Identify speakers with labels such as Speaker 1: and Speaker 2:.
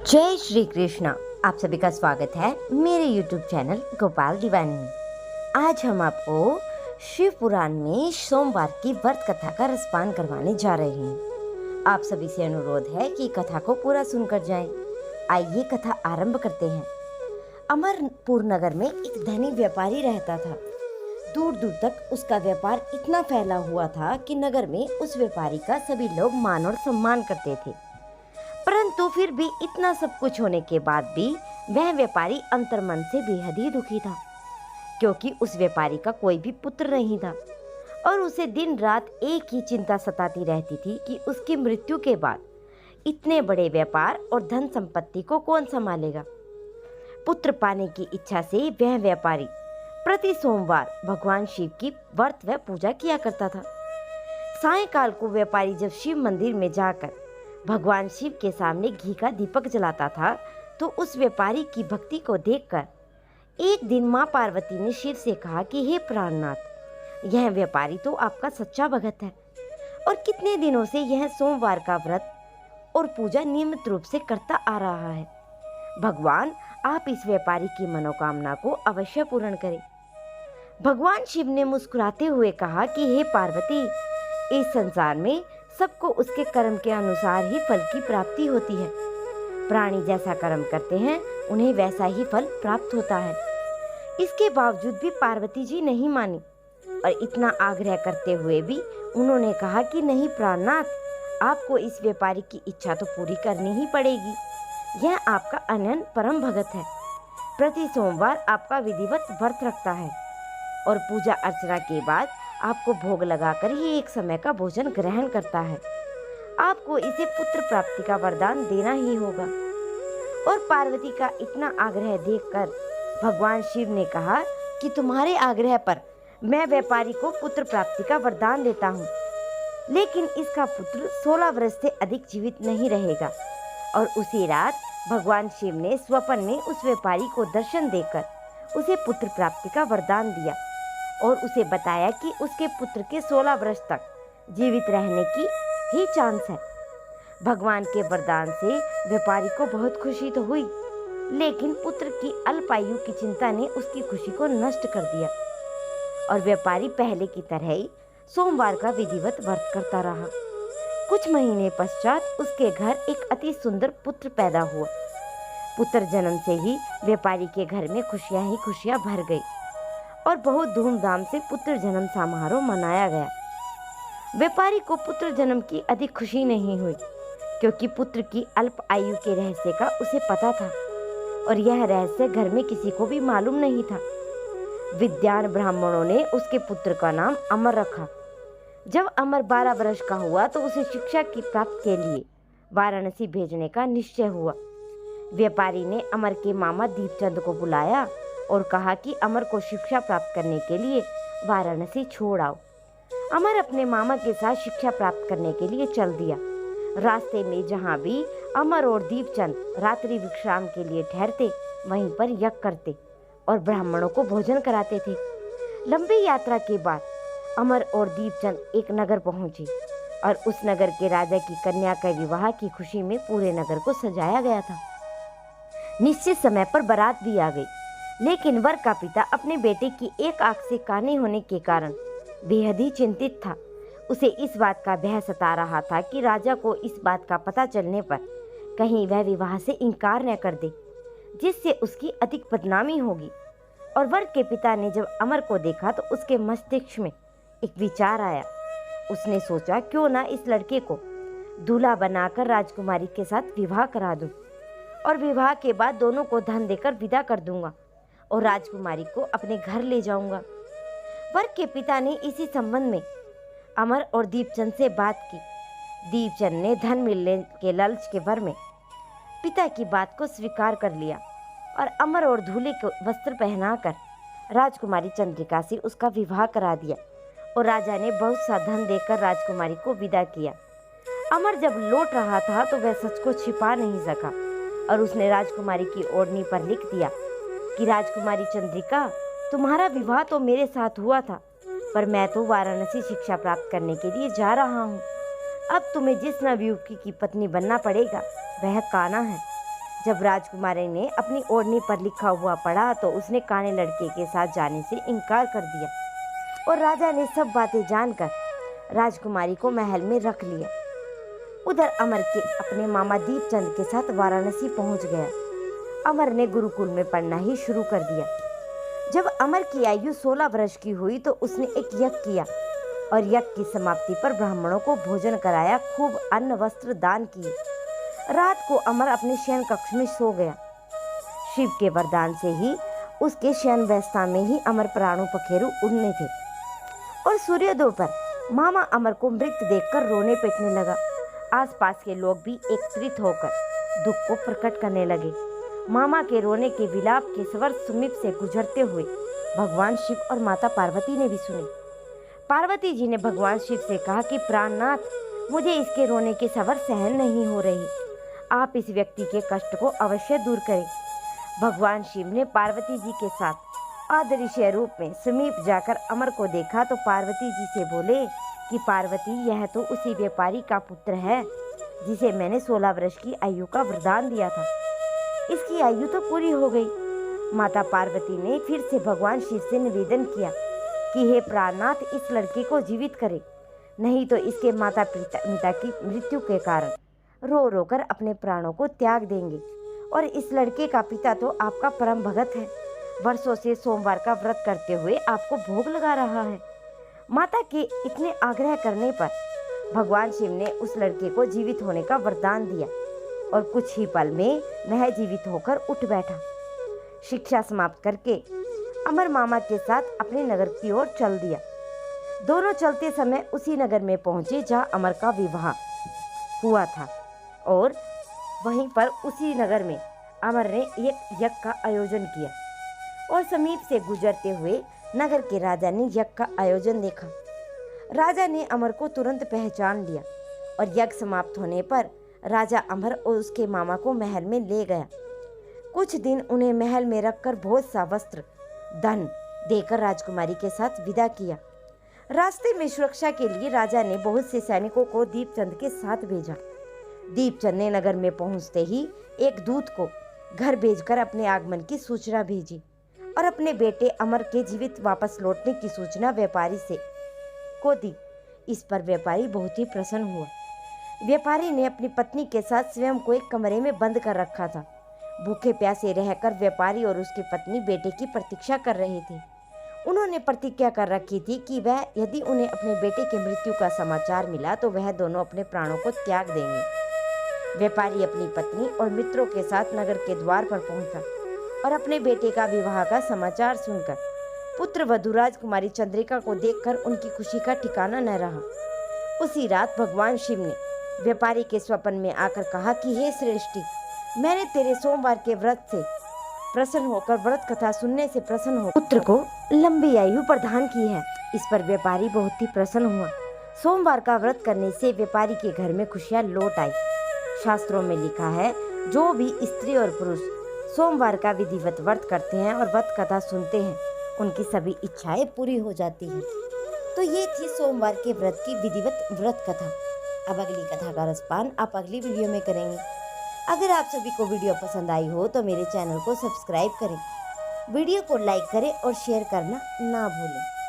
Speaker 1: जय श्री कृष्णा। आप सभी का स्वागत है मेरे YouTube चैनल गोपाल दीवानी में। आज हम आपको शिव पुराण में सोमवार की व्रत कथा का रसपान करवाने जा रहे हैं। आप सभी से अनुरोध है कि कथा को पूरा सुनकर जाएं। आइए कथा आरंभ करते हैं। अमरपुर नगर में एक धनी व्यापारी रहता था। दूर दूर तक उसका व्यापार इतना फैला हुआ था कि नगर में उस व्यापारी का सभी लोग मान और सम्मान करते थे। परंतु फिर भी इतना सब कुछ होने के बाद भी वह व्यापारी अंतर्मन से बेहद ही दुखी था, क्योंकि उस व्यापारी का कोई भी पुत्र नहीं था और उसे दिन रात एक ही चिंता सताती रहती थी कि उसकी मृत्यु के बाद इतने बड़े व्यापार और धन संपत्ति को कौन संभालेगा। पुत्र पाने की इच्छा से वह व्यापारी प्रति सोमवार भगवान शिव की व्रत व पूजा किया करता था। सायंकाल को व्यापारी जब शिव मंदिर में जाकर भगवान शिव के सामने घी का दीपक जलाता था, तो उस व्यापारी की भक्ति को देखकर एक दिन मां पार्वती ने शिव से कहा कि हे प्राणनाथ, यह व्यापारी तो आपका सच्चा भगत है और कितने दिनों से यह सोमवार का व्रत और पूजा नियमित रूप से करता आ रहा है। भगवान आप इस व्यापारी की मनोकामना को अवश्य पूर्ण करें। भगवान शिव ने मुस्कुराते हुए कहा कि हे पार्वती, इस संसार में सबको उसके कर्म के अनुसार ही फल की प्राप्ति होती है। प्राणी जैसा कर्म करते हैं उन्हें वैसा ही फल प्राप्त होता है। इसके बावजूद भी पार्वती जी नहीं मानी और इतना आग्रह करते हुए भी उन्होंने कहा कि नहीं प्राणनाथ, आपको इस व्यापारी की इच्छा तो पूरी करनी ही पड़ेगी। यह आपका अनन्य परम भगत है, प्रति सोमवार आपका विधिवत व्रत रखता है और पूजा अर्चना के बाद आपको भोग लगाकर ही एक समय का भोजन ग्रहण करता है। आपको इसे पुत्र प्राप्ति का वरदान देना ही होगा। और पार्वती का इतना आग्रह देखकर भगवान शिव ने कहा कि तुम्हारे आग्रह पर मैं व्यापारी को पुत्र प्राप्ति का वरदान देता हूँ, लेकिन इसका पुत्र 16 वर्ष से अधिक जीवित नहीं रहेगा। और उसी रात भगवान शिव ने स्वप्न में उस व्यापारी को दर्शन देकर उसे पुत्र प्राप्ति का वरदान दिया और उसे बताया कि उसके पुत्र के 16 वर्ष तक जीवित रहने की ही चांस है। भगवान के वरदान से व्यापारी को बहुत खुशी तो हुई, लेकिन पुत्र की अल्पायु की चिंता ने उसकी खुशी को नष्ट कर दिया और व्यापारी पहले की तरह ही सोमवार का विधिवत व्रत करता रहा। कुछ महीने पश्चात उसके घर एक अति सुंदर पुत्र पैदा हुआ। पुत्र जन्म से ही व्यापारी के घर में खुशियां ही खुशियां भर गई और बहुत धूमधाम से पुत्र जन्म समारोह मनाया गया। व्यापारी को पुत्र जन्म की अधिक खुशी नहीं हुई, क्योंकि पुत्र की अल्प आयु के रहस्य का उसे पता था और यह रहस्य घर में किसी को भी मालूम नहीं था। विद्वान ब्राह्मणों ने उसके पुत्र का नाम अमर रखा। जब अमर 12 वर्ष का हुआ तो उसे शिक्षा की प्राप्ति के लिए वाराणसी भेजने का निश्चय हुआ। व्यापारी ने अमर के मामा दीपचंद को बुलाया और कहा कि अमर को शिक्षा प्राप्त करने के लिए वाराणसी छोड़ आओ। अमर अपने मामा के साथ शिक्षा प्राप्त करने के लिए चल दिया। रास्ते में जहाँ भी अमर और दीपचंद रात्रि विश्राम के लिए ठहरते, वहीं पर यज्ञ करते और ब्राह्मणों को भोजन कराते थे। लंबी यात्रा के बाद अमर और दीपचंद एक नगर पहुंचे और उस नगर के राजा की कन्या के विवाह की खुशी में पूरे नगर को सजाया गया था। निश्चित समय पर बारात भी आ गई, लेकिन वर का पिता अपने बेटे की एक आंख से काने होने के कारण बेहद ही चिंतित था। उसे इस बात का भय सता रहा था कि राजा को इस बात का पता चलने पर कहीं वह विवाह से इनकार न कर दे, जिससे उसकी अधिक बदनामी होगी। और वर के पिता ने जब अमर को देखा तो उसके मस्तिष्क में एक विचार आया। उसने सोचा, क्यों ना इस लड़के को दूल्हा बनाकर राजकुमारी के साथ विवाह करा दूं और विवाह के बाद दोनों को धन देकर विदा कर दूंगा और राजकुमारी को अपने घर ले जाऊंगा। वर के पिता ने इसी संबंध में अमर और दीपचंद से बात की। दीपचंद ने धन मिलने के लालच के भर में पिता की बात को स्वीकार कर लिया और अमर और दूल्हे को वस्त्र पहनाकर राजकुमारी चंद्रिका से उसका विवाह करा दिया और राजा ने बहुत सा धन देकर राजकुमारी को विदा किया। अमर जब लौट रहा था तो वह सच को छिपा नहीं सका और उसने राजकुमारी की ओढ़नी पर लिख दिया कि राजकुमारी चंद्रिका, तुम्हारा विवाह तो मेरे साथ हुआ था, पर मैं तो वाराणसी शिक्षा प्राप्त करने के लिए जा रहा हूँ। अब तुम्हें जिस नवयुवती की पत्नी बनना पड़ेगा वह कान्हा है। जब राजकुमारी ने अपनी ओढ़नी पर लिखा हुआ पढ़ा तो उसने काने लड़के के साथ जाने से इनकार कर दिया और राजा ने सब बातें जानकर राजकुमारी को महल में रख लिया। उधर अमर के अपने मामा दीपचंद के साथ वाराणसी पहुंच गया। अमर ने गुरुकुल में पढ़ना ही शुरू कर दिया। जब अमर की आयु 16 वर्ष की हुई तो उसने एक यज्ञ किया और यज्ञ की समाप्ति पर ब्राह्मणों को भोजन कराया, खूब अन्न वस्त्र दान किए। रात को अमर अपने शयन कक्ष में सो गया। शिव के वरदान से ही उसके शयन व्यवस्था में ही अमर प्राणों पखेरु उड़ने थे और सूर्योदय पर मामा अमर को मृत देखकर रोने पिटने लगा। आसपास के लोग भी एकत्रित होकर दुख को प्रकट करने लगे। मामा के रोने के विलाप के स्वर समीप से गुजरते हुए भगवान शिव और माता पार्वती ने भी सुने। पार्वती जी ने भगवान शिव से कहा कि प्राणनाथ, मुझे इसके रोने के स्वर सहन नहीं हो रही, आप इस व्यक्ति के कष्ट को अवश्य दूर करें। भगवान शिव ने पार्वती जी के साथ अदृश्य रूप में समीप जाकर अमर को देखा तो पार्वती जी से बोले कि पार्वती, यह तो उसी व्यापारी का पुत्र है जिसे मैंने 16 वर्ष की आयु का वरदान दिया था। इसकी आयु तो पूरी हो गई। माता पार्वती ने फिर से भगवान शिव से निवेदन किया कि हे प्राणनाथ, इस लड़के को जीवित करें, नहीं तो इसके माता पिता की मृत्यु के कारण रो रो कर अपने प्राणों को त्याग देंगे। और इस लड़के का पिता तो आपका परम भगत है, वर्षों से सोमवार का व्रत करते हुए आपको भोग लगा रहा है। माता के इतने आग्रह करने पर भगवान शिव ने उस लड़के को जीवित होने का वरदान दिया और कुछ ही पल में वह जीवित होकर उठ बैठा। शिक्षा समाप्त करके अमर मामा के साथ अपने नगर की ओर चल दिया। दोनों चलते समय उसी नगर में पहुंचे जहां अमर का विवाह हुआ था और वहीं पर उसी नगर में अमर ने एक यज्ञ का आयोजन किया और समीप से गुजरते हुए नगर के राजा ने यज्ञ का आयोजन देखा। राजा ने अमर को तुरंत पहचान लिया और यज्ञ समाप्त होने पर राजा अमर और उसके मामा को महल में ले गया। कुछ दिन उन्हें महल में रखकर बहुत सा वस्त्र धन देकर राजकुमारी के साथ विदा किया। रास्ते में सुरक्षा के लिए राजा ने बहुत से सैनिकों को दीपचंद के साथ भेजा। दीपचंद ने नगर में पहुंचते ही एक दूत को घर भेजकर अपने आगमन की सूचना भेजी और अपने बेटे अमर के जीवित वापस लौटने की सूचना व्यापारी को दी। इस पर व्यापारी बहुत ही प्रसन्न हुआ। व्यापारी ने अपनी पत्नी के साथ स्वयं को एक कमरे में बंद कर रखा था। भूखे प्यासे रहकर व्यापारी और उसकी पत्नी बेटे की प्रतीक्षा कर रहे थे। उन्होंने प्रतिज्ञा कर रखी थी कि वह यदि उन्हें अपने बेटे की मृत्यु का समाचार मिला तो वह दोनों अपने प्राणों को त्याग देंगे। व्यापारी अपनी पत्नी और मित्रों के साथ नगर के द्वार पर पहुंचा और अपने बेटे का विवाह का समाचार सुनकर पुत्र वधू राजकुमारी चंद्रिका को देखकर उनकी खुशी का ठिकाना न रहा। उसी रात भगवान शिव ने व्यापारी के स्वप्न में आकर कहा कि हे श्रेष्ठी, मैंने तेरे सोमवार के व्रत से प्रसन्न होकर व्रत कथा सुनने से प्रसन्न हो पुत्र को लंबी आयु प्रदान की है। इस पर व्यापारी बहुत ही प्रसन्न हुआ। सोमवार का व्रत करने से व्यापारी के घर में खुशियां लौट आई। शास्त्रों में लिखा है, जो भी स्त्री और पुरुष सोमवार का विधिवत व्रत करते हैं और व्रत कथा सुनते हैं, उनकी सभी इच्छाएं पूरी हो जाती हैं। तो ये थी सोमवार के व्रत की विधिवत व्रत कथा। अब अगली कथा का रसपान आप अगली वीडियो में करेंगे। अगर आप सभी को वीडियो पसंद आई हो तो मेरे चैनल को सब्सक्राइब करें, वीडियो को लाइक करें और शेयर करना ना भूलें।